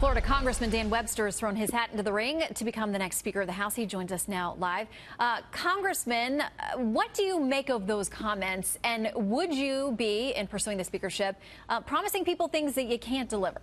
Florida Congressman Dan Webster has thrown his hat into the ring to become the next Speaker of the House. He joins us now live. Congressman, what do you make of those comments? And would you be, in pursuing the speakership, promising people things that you can't deliver?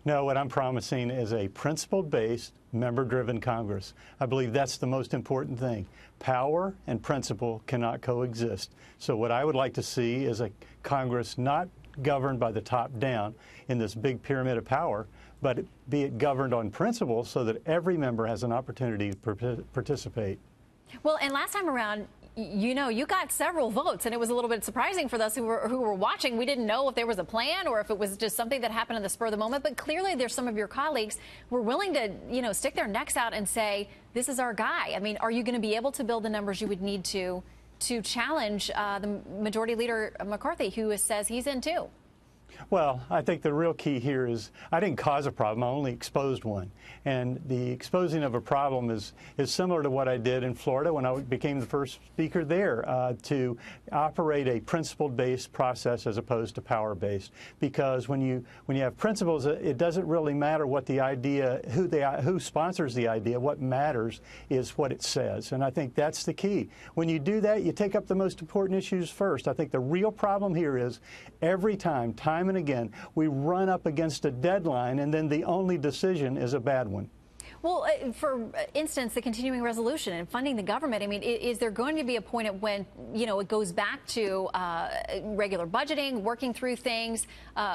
No, what I'm promising is a principle-based, member-driven Congress. I believe that's the most important thing. Power and principle cannot coexist. So what I would like to see is a Congress not governed by the top down in this big pyramid of power, but be it governed on principle so that every member has an opportunity to participate. Well, and last time around, you know, you got several votes, and it was a little bit surprising for us who were watching. We didn't know if there was a plan or if it was just something that happened in the spur of the moment. But clearly, there's some of your colleagues who were willing to, you know, stick their necks out and say, this is our guy. I mean, are you going to be able to build the numbers you would need to challenge the Majority Leader McCarthy, who says he's in too? Well, I think the real key here is I didn't cause a problem, I only exposed one. And the exposing of a problem is similar to what I did in Florida when I became the first speaker there, to operate a principle-based process as opposed to power-based. Because when you have principles, it doesn't really matter what the idea, who sponsors the idea. What matters is what it says. And I think that's the key. When you do that, you take up the most important issues first. I think the real problem here is every time and again, we run up against a deadline, and then the only decision is a bad one. Well, for instance, the continuing resolution and funding the government, I mean, is there going to be a point at when, you know, it goes back to regular budgeting, working through things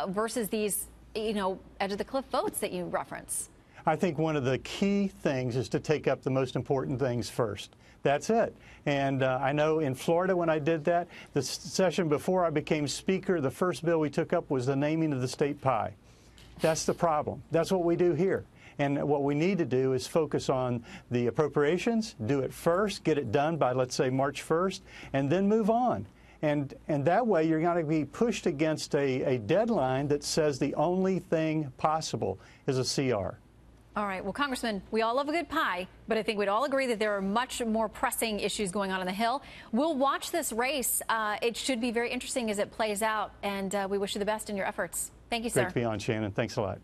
versus these, you know, edge-of-the-cliff votes that you reference? I think one of the key things is to take up the most important things first. That's it. And I know in Florida when I did that, the session before I became Speaker, the first bill we took up was the naming of the state pie. That's the problem. That's what we do here. And what we need to do is focus on the appropriations, do it first, get it done by, let's say, March 1st, and then move on. And that way you're going to be pushed against a deadline that says the only thing possible is a CR. All right. Well, Congressman, we all love a good pie, but I think we'd all agree that there are much more pressing issues going on the Hill. We'll watch this race. It should be very interesting as it plays out, and we wish you the best in your efforts. Thank you, sir. Great to be on, Shannon. Thanks a lot.